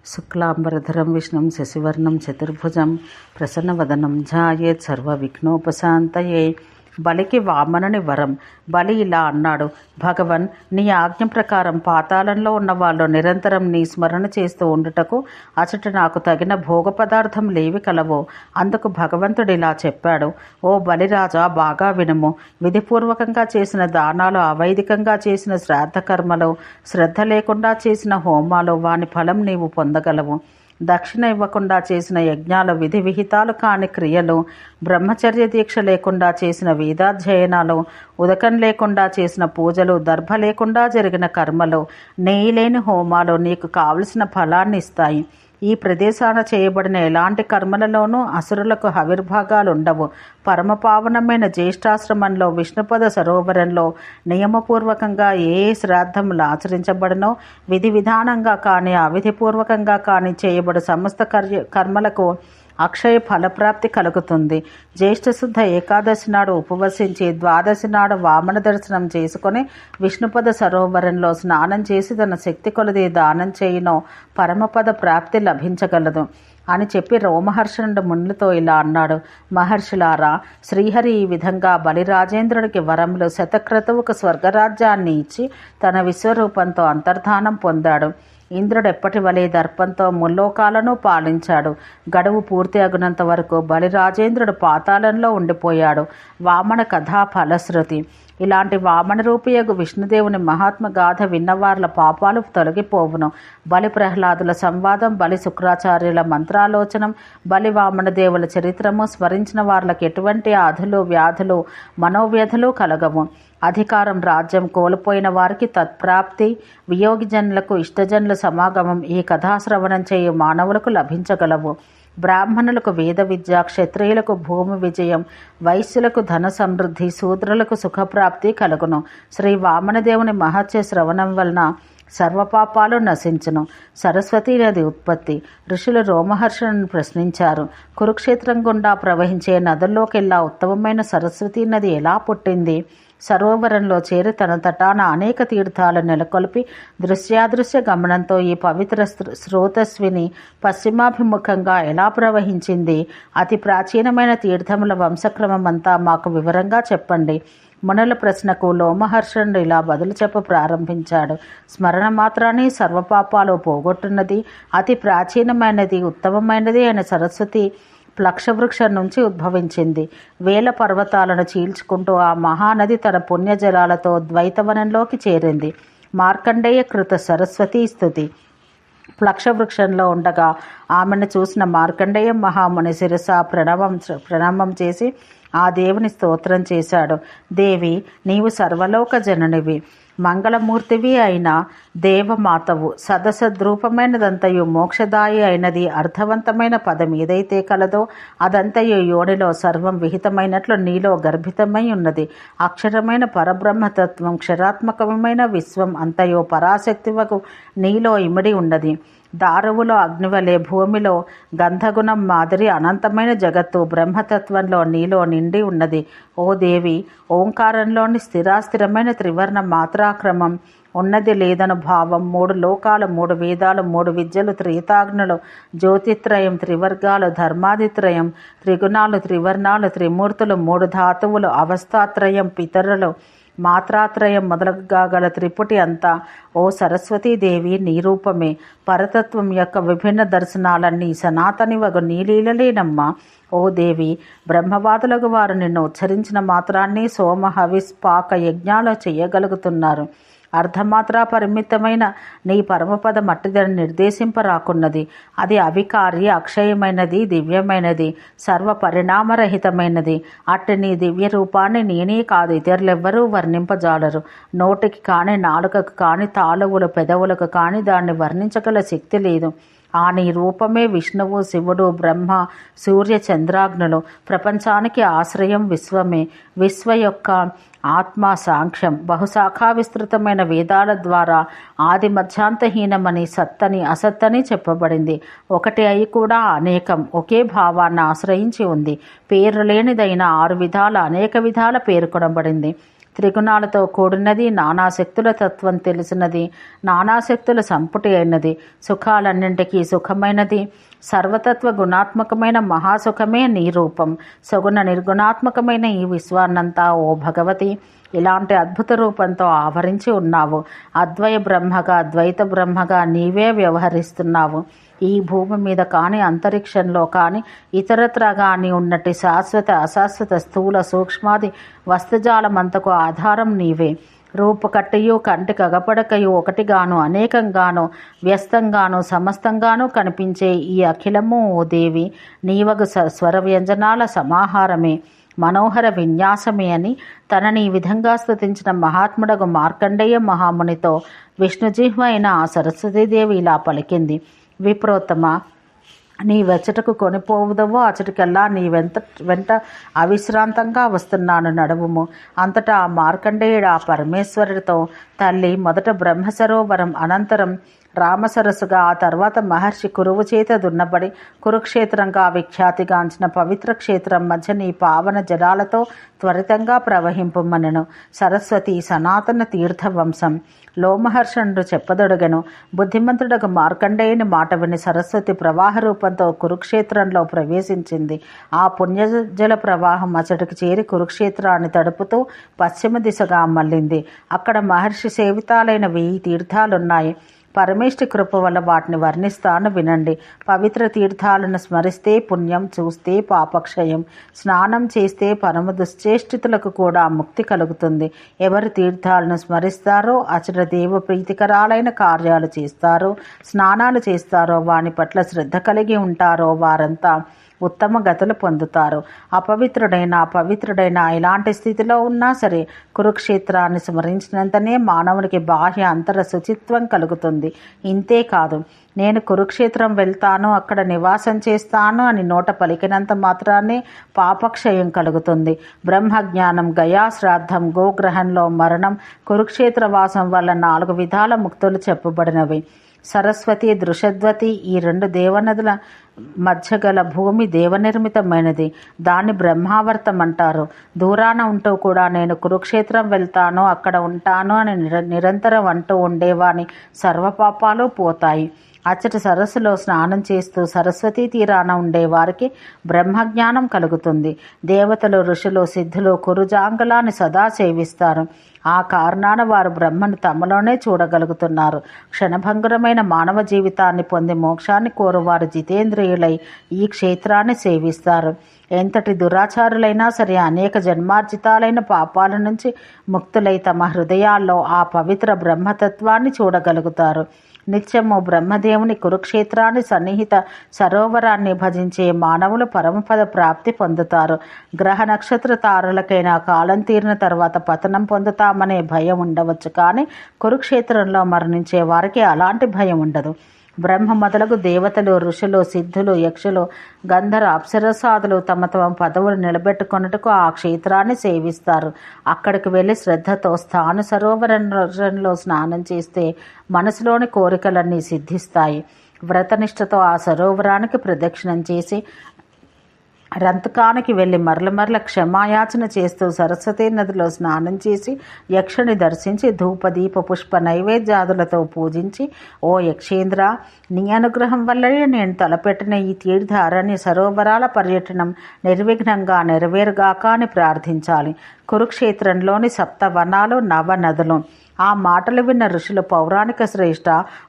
శుక్లాంబరధరం విష్ణుం శశివర్ణం చతుర్భుజం ప్రసన్నవదనం ధ్యాయేత్ సర్వవిఘ్నోపశాంతయే. బలికి వామనుని వరం. బలి ఇలా అన్నాడు: భగవన్, నీ ఆజ్ఞ ప్రకారం పాతాళంలో ఉన్న వాళ్ళు నిరంతరం నీ స్మరణ చేస్తూ ఉండుటకు అచట నాకు తగిన భోగ పదార్థం లేవి కలవో. అందుకు భగవంతుడు ఇలా చెప్పాడు: ఓ బలిరాజా, బాగా వినుము. విధిపూర్వకంగా చేసిన దానాలు, అవైదికంగా చేసిన శ్రాద్ధ కర్మలు, శ్రద్ధ లేకుండా చేసిన హోమాలు, వాని ఫలం నీవు పొందగలవు. దక్షిణ ఇవ్వకుండా చేసిన యజ్ఞాలు, విధి విహితాలు కాని క్రియలు, బ్రహ్మచర్య దీక్ష లేకుండా చేసిన వేదాధ్యయనాలు, ఉదకం లేకుండా చేసిన పూజలు, దర్భ లేకుండా జరిగిన కర్మలు, నెయ్యి లేని హోమాలు నీకు కావలసిన ఫలాన్ని ఇస్తాయి. ఈ ప్రదేశాన చేయబడిన ఎలాంటి కర్మలలోనూ అసురులకు ఆవిర్భాగాలుండవు. పరమపావనమైన జ్యేష్ఠాశ్రమంలో విష్ణుపద సరోవరంలో నియమపూర్వకంగా ఏ శ్రాద్ధములు ఆచరించబడినో, విధి విధానంగా కానీ అవిధిపూర్వకంగా కానీ చేయబడు సమస్త కర్మలకు అక్షయ ఫలప్రాప్తి కలుగుతుంది. జ్యేష్ఠశుద్ధ ఏకాదశి నాడు ఉపవసించి ద్వాదశి నాడు వామన దర్శనం చేసుకొని విష్ణుపద సరోవరంలో స్నానం చేసి తన శక్తి కొలది దానం చేయునో పరమపద ప్రాప్తి లభించగలదు అని చెప్పి రోమహర్షణుడు మునులతో ఇలా అన్నాడు: మహర్షులారా, శ్రీహరి ఈ విధంగా బలిరాజేంద్రుడికి వరములు శతక్రతువుకు స్వర్గరాజ్యాన్ని ఇచ్చి తన విశ్వరూపంతో అంతర్ధానం పొందాడు. ఇంద్రుడు ఎప్పటి వలె దర్పంతో ముల్లోకాలను పాలించాడు. గడువు పూర్తి అగునంత వరకు బలిరాజేంద్రుడు పాతాళంలో ఉండిపోయాడు. వామన కథా ఫలశ్రుతి. ఇలాంటి వామన రూపియగు విష్ణుదేవుని మహాత్మ గాథ విన్నవార్ల పాపాలు తొలగిపోవును. బలి ప్రహ్లాదుల సంవాదం, బలి శుక్రాచార్యుల మంత్రాలోచనం, బలి వామనదేవుల చరిత్రము స్మరించిన వార్లకు ఎటువంటి ఆధులు, వ్యాధులు, మనోవ్యధులు కలగవు. అధికారం, రాజ్యం కోల్పోయిన వారికి తత్ప్రాప్తి, వియోగిజనులకు ఇష్టజనుల సమాగమం ఈ కథాశ్రవణం చేయు మానవులకు లభించగలవు. బ్రాహ్మణులకు వేద విద్య, క్షత్రియులకు భూమి విజయం, వైశ్యులకు ధన సమృద్ధి, శూద్రులకు సుఖప్రాప్తి కలుగును. శ్రీ వామనదేవుని మహత్య శ్రవణం వలన సర్వపాపాలు నశించును. సరస్వతీ నది ఉత్పత్తి. ఋషులు రోమహర్షణను ప్రశ్నించారు: కురుక్షేత్రం గుండా ప్రవహించే నదుల్లోకెల్లా ఉత్తమమైన సరస్వతీ నది ఎలా పుట్టింది? సరోవరంలో చేరి తన తటాన అనేక తీర్థాలు నెలకొల్పి దృశ్యాదృశ్య గమనంతో ఈ పవిత్ర స్రోతస్విని పశ్చిమాభిముఖంగా ఎలా ప్రవహించింది? అతి ప్రాచీనమైన తీర్థముల వంశక్రమం అంతా మాకు వివరంగా చెప్పండి. మునుల ప్రశ్నకు లోమహర్షణుడు ఇలా బదులు చెప్ప ప్రారంభించాడు: స్మరణ మాత్రాన్ని సర్వపాపాలు పోగొట్టున్నది, అతి ప్రాచీనమైనది, ఉత్తమమైనది అయిన సరస్వతి ప్లక్షవృక్షం నుంచి ఉద్భవించింది. వేల పర్వతాలను చీల్చుకుంటూ ఆ మహానది తన పుణ్యజలాలతో ద్వైతవనంలోకి చేరింది. మార్కండేయ కృత సరస్వతీ స్తుతి. ప్లక్షవృక్షంలో ఉండగా ఆమెను చూసిన మార్కండేయ మహాముని శిరస ప్రణామం చేసి ఆ దేవుని స్తోత్రం చేశాడు: దేవి, నీవు సర్వలోక జననివి, మంగళమూర్తివి అయిన దేవమాతవు. సదసద్రూపమైనదంతయు మోక్షదాయి అయినది అర్థవంతమైన పదం ఏదైతే కలదో అదంతయు యోనిలో సర్వం విహితమైనట్లు నీలో గర్భితమై ఉన్నది. అక్షరమైన పరబ్రహ్మతత్వం, క్షరాత్మకమైన విశ్వం అంతయో పరాశక్తివకు నీలో ఇమిడి ఉన్నది. దారువులో అగ్నివలే భూమిలో గంధగుణం మాదిరి అనంతమైన జగత్తు బ్రహ్మతత్వంలో నీలో నిండి ఉన్నది. ఓ దేవి, ఓంకారంలోని స్థిరాస్థిరమైన త్రివర్ణ మాత్రాక్రమం, ఉన్నది లేదను భావం, 3 లోకాలు, 3 వేదాలు, 3 విద్యలు, త్రితాగ్నులు, జ్యోతిత్రయం, త్రివర్గాలు, ధర్మాదిత్రయం, త్రిగుణాలు, త్రివర్ణాలు, త్రిమూర్తులు, 3 ధాతువులు, అవస్థాత్రయం, పితరులు, మాత్రాత్రయం మొదలుగా గల త్రిపుటి అంతా ఓ సరస్వతీదేవి నీ రూపమే. పరతత్వం యొక్క విభిన్న దర్శనాలన్నీ సనాతనివగు నీలీలలేనమ్మా. ఓ దేవి, బ్రహ్మవాదులకు వారు నిన్ను ఉచ్చరించిన మాత్రాన్ని సోమ, హవిస్, పాక యజ్ఞాలు చేయగలుగుతున్నారు. అర్ధమాత్రా పరిమితమైన నీ పరమపద మట్టిదని నిర్దేశింపరాకున్నది. అది అవికారి, అక్షయమైనది, దివ్యమైనది, సర్వ పరిణామరహితమైనది. అట్టి నీ దివ్య రూపాన్ని నేనే కాదు ఇతరులెవ్వరూ వర్ణింపజాలరు. నోటికి కానీ, నాలుకకు కానీ, తాళువులు పెదవులకు కానీ దాన్ని వర్ణించగల శక్తి లేదు. ఆ నీ రూపమే విష్ణువు, శివుడు, బ్రహ్మ, సూర్య, చంద్రాగ్నులు. ప్రపంచానికి ఆశ్రయం విశ్వమే. విశ్వ యొక్క ఆత్మ సాంఖ్యం బహుశాఖా విస్తృతమైన వేదాల ద్వారా ఆది మధ్యాంతహీనమని, సత్తని, అసత్తని చెప్పబడింది. ఒకటి అయి కూడా అనేకం, ఒకే భావాన్ని ఆశ్రయించి ఉంది. పేరు లేనిదైన 6 విధాల అనేక విధాల పేర్కొనబడింది. త్రిగుణాలతో కూడినది, నానాశక్తుల తత్వం తెలిసినది, నానాశక్తుల సంపుటి అయినది, సుఖాలన్నింటికీ సుఖమైనది, సర్వతత్వ గుణాత్మకమైన మహాసుఖమే నీ రూపం. సగుణ నిర్గుణాత్మకమైన ఈ విశ్వాన్నంతా ఓ భగవతి ఇలాంటి అద్భుత రూపంతో ఆవరించి ఉన్నావు. అద్వయ బ్రహ్మగా, ద్వైత బ్రహ్మగా నీవే వ్యవహరిస్తున్నావు. ఈ భూమి మీద కానీ, అంతరిక్షంలో కానీ, ఇతరత్రా కానీ ఉన్నట్టు శాశ్వత అశాశ్వత స్థూల సూక్ష్మాది వస్తుజాలమంతకు ఆధారం నీవే. రూపకట్టయు కంటికి అగపడకయు ఒకటిగాను అనేకంగాను వ్యస్తంగాను సమస్తంగాను కనిపించే ఈ అఖిలము ఓ దేవి నీవగు స్వర వ్యంజనాల సమాహారమే, మనోహర విన్యాసమే అని తనని ఈ విధంగా స్తుతించిన మహాత్ముడగు మార్కండేయ మహామునితో విష్ణుజిహ్వ అయిన ఆ సరస్వతీదేవి ఇలా పలికింది. విప్రోత్తమ, నీ వెచ్చటకు కొనిపోవుదవో అచటికల్లా నీ వెంట అవిశ్రాంతంగా వస్తున్నాను, నడువుము. అంతటా ఆ మార్కండేయుడు ఆ పరమేశ్వరుడితో, తల్లి, మొదట బ్రహ్మసరోవరం, అనంతరం రామసరస్సుగా, ఆ తర్వాత మహర్షి కురువు చేత దున్నబడి కురుక్షేత్రంగా విఖ్యాతిగాంచిన పవిత్ర క్షేత్రం మధ్య నీ పావన జలాలతో త్వరితంగా ప్రవహింపుమనెను. సరస్వతి సనాతన తీర్థవంశం. లోమహర్షణుడు చెప్పదొడగను. బుద్ధిమంతుడగు మార్కండేయుని మాట విని సరస్వతి ప్రవాహ రూపంతో కురుక్షేత్రంలో ప్రవేశించింది. ఆ పుణ్యజల ప్రవాహం అచటికి చేరి కురుక్షేత్రాన్ని తడుపుతూ పశ్చిమ దిశగా మళ్ళింది. అక్కడ మహర్షి సేవితాలైన 1000 తీర్థాలున్నాయి. పరమేష్టి కృప వల్ల వాటిని వర్ణిస్తాను, వినండి. పవిత్ర తీర్థాలను స్మరిస్తే పుణ్యం, చూస్తే పాపక్షయం, స్నానం చేస్తే పరమ దుశ్చేష్టితులకు కూడా ముక్తి కలుగుతుంది. ఎవరు తీర్థాలను స్మరిస్తారో, అచట దేవ ప్రీతికరాలైన కార్యాలు చేస్తారో, స్నానాలు చేస్తారో, వాని పట్ల శ్రద్ధ కలిగి ఉంటారో వారంతా ఉత్తమ గతులు పొందుతారు. అపవిత్రుడైన ఇలాంటి స్థితిలో ఉన్నా సరే కురుక్షేత్రాన్ని స్మరించినంతనే మానవునికి బాహ్య అంతర శుచిత్వం కలుగుతుంది. ఇంతేకాదు, నేను కురుక్షేత్రం వెళ్తాను, అక్కడ నివాసం చేస్తాను అని నోట పలికినంత మాత్రాన్నే పాపక్షయం కలుగుతుంది. బ్రహ్మజ్ఞానం, గయా శ్రాద్ధం, గోగ్రహంలో మరణం, కురుక్షేత్రవాసం వల్ల 4 విధాల ముక్తులు చెప్పబడినవి. సరస్వతి, దృషద్వతి ఈ 2 దేవనదుల మధ్య గల భూమి దేవనిర్మితమైనది. దాన్ని బ్రహ్మావర్తం అంటారు. దూరాన ఉంటూ కూడా నేను కురుక్షేత్రం వెళ్తాను, అక్కడ ఉంటాను అని నిరంతరం అంటూ ఉండేవాని సర్వపాపాలు పోతాయి. అచ్చటి సరస్సులో స్నానం చేస్తూ సరస్వతీ తీరాన ఉండేవారికి బ్రహ్మజ్ఞానం కలుగుతుంది. దేవతలు, ఋషులు, సిద్ధులు కురుజాంగలాన్ని సదా సేవిస్తారు. ఆ కారణాన వారు బ్రహ్మను తమలోనే చూడగలుగుతున్నారు. క్షణభంగురమైన మానవ జీవితాన్ని పొంది మోక్షాన్ని కోరువారు జితేంద్రియులై ఈ క్షేత్రాన్ని సేవిస్తారు. ఎంతటి దురాచారులైనా సరే అనేక జన్మార్జితాలైన పాపాల నుంచి ముక్తులై తమ హృదయాల్లో ఆ పవిత్ర బ్రహ్మతత్వాన్ని చూడగలుగుతారు. నిత్యము బ్రహ్మదేవుని కురుక్షేత్రాన్ని సన్నిహిత సరోవరాన్ని భజించే మానవులు పరమపద ప్రాప్తి పొందుతారు. గ్రహ నక్షత్ర తారలకైనా కాలం తీరిన తర్వాత పతనం పొందుతామనే భయం ఉండవచ్చు, కానీ కురుక్షేత్రంలో మరణించే వారికి అలాంటి భయం ఉండదు. బ్రహ్మ మొదలగు దేవతలు, ఋషులు, సిద్ధులు, యక్షులు, గంధర్వ అప్సరసాదులు తమ పదవులు నిలబెట్టుకొనుటకు ఆ క్షేత్రాన్ని సేవిస్తారు. అక్కడికి వెళ్ళి శ్రద్ధతో స్థాను సరోవరంలో స్నానం చేస్తే మనసులోని కోరికలన్నీ సిద్ధిస్తాయి. వ్రతనిష్టతో ఆ సరోవరానికి ప్రదక్షిణం చేసి రంతకానికి వెళ్ళి మరల క్షమాయాచన చేస్తూ సరస్వతీ నదిలో స్నానం చేసి యక్షుని దర్శించి ధూపదీప పుష్ప నైవేద్యాదులతో పూజించి, ఓ యక్షేంద్ర, నీ అనుగ్రహం వల్లనే నేను తలపెట్టిన ఈ తీర్థ అరణ్య సరోవరాల పర్యటనం నిర్విఘ్నంగా నెరవేరుగాక అని ప్రార్థించాలి. కురుక్షేత్రంలోని 7 వనాలు, 9 నదులు. ఆ మాటలు విన్న ఋషులు, పౌరాణిక శ్రేష్ఠ,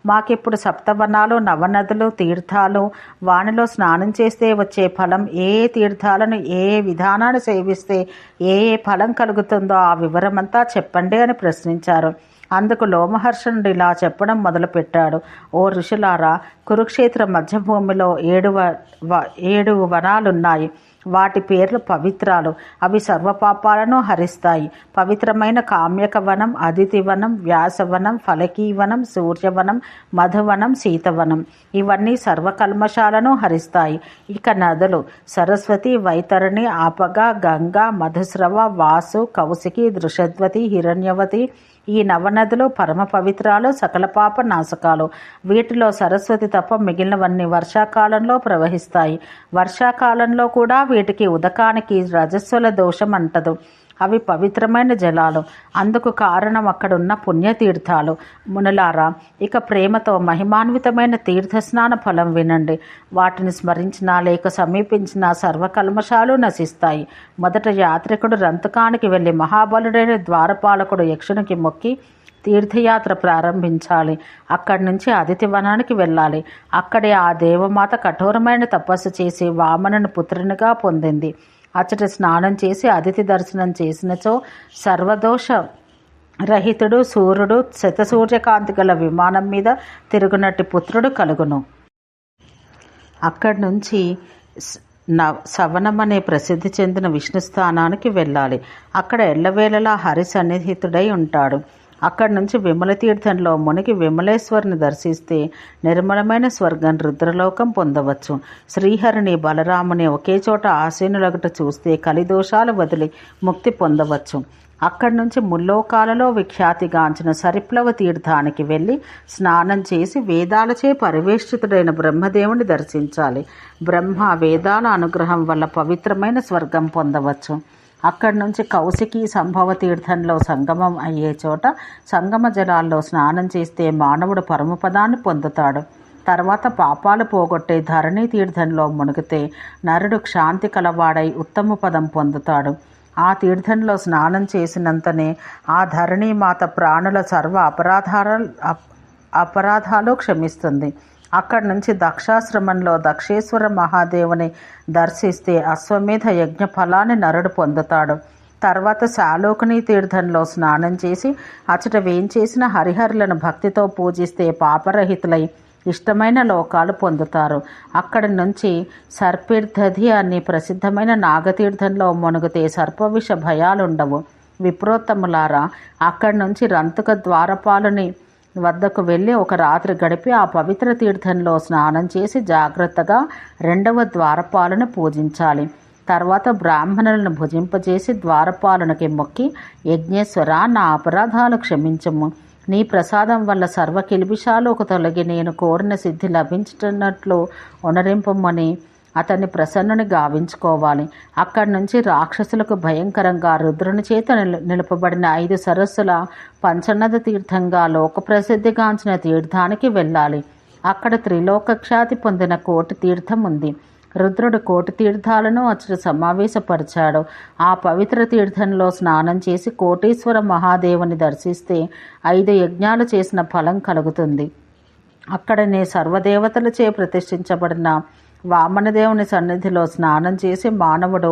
మాకిప్పుడు 7 వనాలు, 9 నదులు, తీర్థాలు, వానిలో స్నానం చేస్తే వచ్చే ఫలం, ఏ తీర్థాలను ఏ విధానాన్ని సేవిస్తే ఏ ఫలం కలుగుతుందో ఆ వివరమంతా చెప్పండి అని ప్రశ్నించారు. అందుకు లోమహర్షణుడు ఇలా చెప్పడం మొదలుపెట్టాడు. ఓ ఋషులారా, కురుక్షేత్ర మధ్యభూమిలో 7 వనాలున్నాయి. వాటి పేర్లు పవిత్రాలు. అవి సర్వపాపాలను హరిస్తాయి. పవిత్రమైన కామ్యక వనం, అదితి వనం, వ్యాసవనం, ఫలకీవనం, సూర్యవనం, మధువనం, శీతవనం ఇవన్నీ సర్వకల్మషాలను హరిస్తాయి. ఇక నదులు సరస్వతి, వైతరణి, ఆపగ, గంగ, మధుస్రవ, వాసు, కౌశికి, దృషద్వతి, హిరణ్యవతి ఈ 9 నదులు పరమ పవిత్రాలు, సకల పాప నాశకాలు. వీటిలో సరస్వతి తప్ప మిగిలినవన్నీ వర్షాకాలంలో ప్రవహిస్తాయి. వర్షాకాలంలో కూడా వీటికి ఉదకానికి రజస్సుల దోషం అంటదు. అవి పవిత్రమైన జలాలు. అందుకు కారణం అక్కడున్న పుణ్యతీర్థాలు. మునులారా, ఇక ప్రేమతో మహిమాన్వితమైన తీర్థస్నాన ఫలం వినండి. వాటిని స్మరించినా లేక సమీపించినా సర్వకల్మషాలు నశిస్తాయి. మొదట యాత్రికుడు రంతకానికి వెళ్ళి మహాబలుడైన ద్వారపాలకుడు యక్షునికి మొక్కి తీర్థయాత్ర ప్రారంభించాలి. అక్కడి నుంచి అదితివనానికి వెళ్ళాలి. అక్కడే ఆ దేవమాత కఠోరమైన తపస్సు చేసి వామనుని పుత్రునిగా పొందింది. అచ్చట స్నానం చేసి అదితి దర్శనం చేసినచో సర్వదోష రహితుడు సూర్యుడు శతసూర్యకాంతి గల విమానం మీద తిరుగునట్టి పుత్రుడు కలుగును. అక్కడి నుంచి సవనం అనే ప్రసిద్ధి చెందిన విష్ణు స్థానానికి వెళ్ళాలి. అక్కడ ఎల్లవేళలా హరి సన్నిహితుడై ఉంటాడు. అక్కడి నుంచి విమల తీర్థంలో మునిగి విమలేశ్వరుని దర్శిస్తే నిర్మలమైన స్వర్గం రుద్రలోకం పొందవచ్చు. శ్రీహరిని బలరాముని ఒకే చోట ఆసీనులగట చూస్తే కలిదోషాలు వదిలి ముక్తి పొందవచ్చు. అక్కడి నుంచి ముల్లోకాలలో విఖ్యాతిగాంచిన సరిప్లవ తీర్థానికి వెళ్ళి స్నానం చేసి వేదాలచే పరివేష్టితుడైన బ్రహ్మదేవుని దర్శించాలి. బ్రహ్మ వేదాల అనుగ్రహం వల్ల పవిత్రమైన స్వర్గం పొందవచ్చు. అక్కడి నుంచి కౌశికీ సంభవ తీర్థంలో సంగమం అయ్యే చోట సంగమ జలాల్లో స్నానం చేస్తే మానవుడు పరమపదాన్ని పొందుతాడు. తర్వాత పాపాలు పోగొట్టే ధరణి తీర్థంలో మునిగితే నరుడు క్షాంతి కలవాడై ఉత్తమ పదం పొందుతాడు. ఆ తీర్థంలో స్నానం చేసినంతనే ఆ ధరణీమాత ప్రాణుల సర్వ అపరాధాలు క్షమిస్తుంది. అక్కడి నుంచి దక్షాశ్రమంలో దక్షేశ్వర మహాదేవుని దర్శిస్తే అశ్వమేధ యజ్ఞ ఫలాన్ని నరుడు పొందుతాడు. తర్వాత శాలోకని తీర్థంలో స్నానం చేసి అచట వేంచేసిన హరిహరులను భక్తితో పూజిస్తే పాపరహితులై ఇష్టమైన లోకాలు పొందుతారు. అక్కడి నుంచి సర్పిర్దధి అనే ప్రసిద్ధమైన నాగతీర్థంలో మునిగితే సర్పవిష భయాలుండవు. విప్రోత్తములారా, అక్కడి నుంచి రంతుక ద్వారపాలుని వద్దకు వెళ్ళి ఒక రాత్రి గడిపి ఆ పవిత్ర తీర్థంలో స్నానం చేసి జాగ్రత్తగా రెండవ ద్వారపాలను పూజించాలి. తర్వాత బ్రాహ్మణులను భుజింపజేసి ద్వారపాలనకి మొక్కి, యజ్ఞేశ్వర, నా అపరాధాలు క్షమించము. నీ ప్రసాదం వల్ల సర్వ కిల్బిషాలకు తొలగి నేను కోరిన సిద్ధి లభించుతున్నట్లు ఉనరింపమని అతన్ని ప్రసన్నుని గావించుకోవాలి. అక్కడి నుంచి రాక్షసులకు భయంకరంగా రుద్రుని చేత నిలుపబడిన 5 సరస్సుల పంచనద తీర్థంగా లోకప్రసిద్ధిగాంచిన తీర్థానికి వెళ్ళాలి. అక్కడ త్రిలోక ఖ్యాతి పొందిన కోటి తీర్థం ఉంది. రుద్రుడు కోటి తీర్థాలను అచ్చట సమావేశపరిచాడు. ఆ పవిత్ర తీర్థంలో స్నానం చేసి కోటీశ్వర మహాదేవుని దర్శిస్తే 5 యజ్ఞాలు చేసిన ఫలం కలుగుతుంది. అక్కడనే సర్వదేవతలచే ప్రతిష్ఠించబడిన వామనదేవుని సన్నిధిలో స్నానం చేసి మానవుడు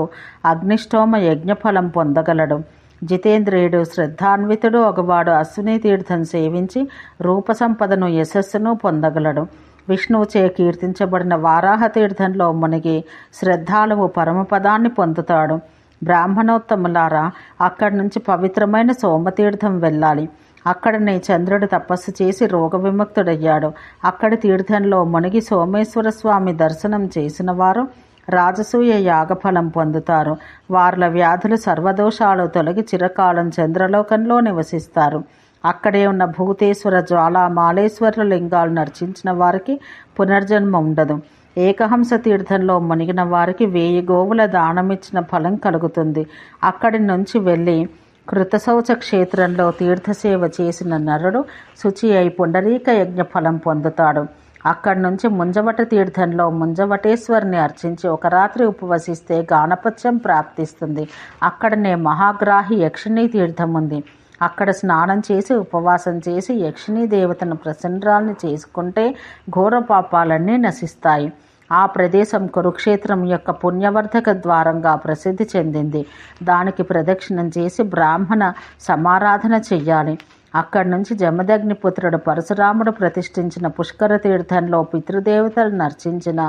అగ్నిష్టోమ యజ్ఞఫలం పొందగలడు. జితేంద్రియుడు శ్రద్ధాన్వితుడు ఒకవాడు అశ్విని తీర్థం సేవించి రూపసంపదను యశస్సును పొందగలడు. విష్ణువుచే కీర్తించబడిన వారాహ తీర్థంలో మునిగి శ్రద్ధాళువు పరమపదాన్ని పొందుతాడు. బ్రాహ్మణోత్తములారా, అక్కడి నుంచి పవిత్రమైన సోమతీర్థం వెళ్ళాలి. అక్కడనే చంద్రుడు తపస్సు చేసి రోగ విముక్తుడయ్యాడు. అక్కడి తీర్థంలో మునిగి సోమేశ్వర స్వామి దర్శనం చేసిన వారు రాజసూయ యాగఫలం పొందుతారు. వార్ల వ్యాధులు సర్వదోషాలు తొలగి చిరకాలం చంద్రలోకంలో నివసిస్తారు. అక్కడే ఉన్న భూతేశ్వర జ్వాలా మాలేశ్వర లింగాలు నర్చించిన వారికి పునర్జన్మ ఉండదు. ఏకహంస తీర్థంలో మునిగిన వారికి 1000 గోవుల దానమిచ్చిన ఫలం కలుగుతుంది. అక్కడి నుంచి వెళ్ళి కృతశౌచ క్షేత్రంలో తీర్థసేవ చేసిన నరుడు శుచి అయి పుండరీక యజ్ఞ ఫలం పొందుతాడు. అక్కడి నుంచి ముంజవట తీర్థంలో ముంజవటేశ్వరిని అర్చించి ఒక రాత్రి ఉపవసిస్తే గానపత్యం ప్రాప్తిస్తుంది. అక్కడనే మహాగ్రాహి యక్షిణీ తీర్థం ఉంది. అక్కడ స్నానం చేసి ఉపవాసం చేసి యక్షిణీ దేవతను ప్రసన్నురాల్ని చేసుకుంటే ఘోర పాపాలన్నీ నశిస్తాయి. ఆ ప్రదేశం కురుక్షేత్రం యొక్క పుణ్యవర్ధక ద్వారంగా ప్రసిద్ధి చెందింది. దానికి ప్రదక్షిణం చేసి బ్రాహ్మణ సమారాధన చెయ్యాలి. అక్కడి నుంచి జమదగ్నిపుత్రుడు పరశురాముడు ప్రతిష్ఠించిన పుష్కర తీర్థంలో పితృదేవతలను నర్చించిన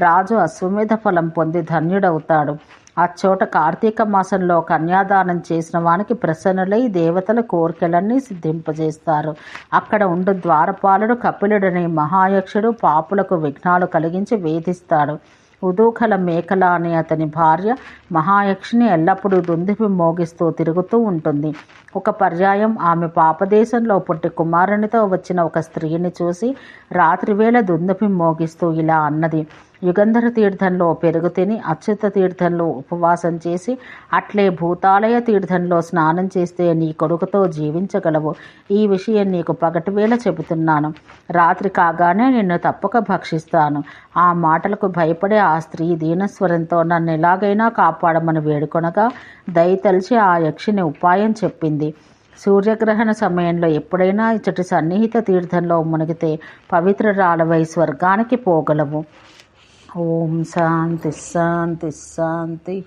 రాజు అశ్వమేధ ఫలం పొంది ధన్యుడవుతాడు. అచ్చోట కార్తీక మాసంలో కన్యాదానం చేసిన వానికి ప్రసన్నులై దేవతల కోరికలన్నీ సిద్ధింపజేస్తారు. అక్కడ ఉండు ద్వారపాలుడు కపిలుడని మహాయక్షుడు పాపులకు విఘ్నాలు కలిగించి వేధిస్తాడు. ఉదూకల మేకల అనే అతని భార్య మహాయక్షిని ఎల్లప్పుడూ దుందుపి మోగిస్తూ తిరుగుతూ ఉంటుంది. ఒక పర్యాయం ఆమె పాపదేశంలో పుట్టి కుమారునితో వచ్చిన ఒక స్త్రీని చూసి రాత్రివేళ దుందుపి మోగిస్తూ ఇలా అన్నది: యుగంధర తీర్థంలో పెరుగు తిని, అచ్యుత తీర్థంలో ఉపవాసం చేసి, అట్లే భూతాలయ తీర్థంలో స్నానం చేస్తే నీ కొడుకుతో జీవించగలవు. ఈ విషయం నీకు పగటివేళ చెబుతున్నాను. రాత్రి కాగానే నిన్ను తప్పక భక్షిస్తాను. ఆ మాటలకు భయపడే ఆ స్త్రీ దీనస్వరంతో నన్ను ఎలాగైనా కాపాడమని వేడుకొనగా దయతలిచి ఆ యక్షిని ఉపాయం చెప్పింది. సూర్యగ్రహణ సమయంలో ఎప్పుడైనా ఇచ్చటి సన్నిహిత తీర్థంలో మునిగితే పవిత్రరాలవై స్వర్గానికి పోగలవు. ఓం శాంతి శాంతి శాంతి.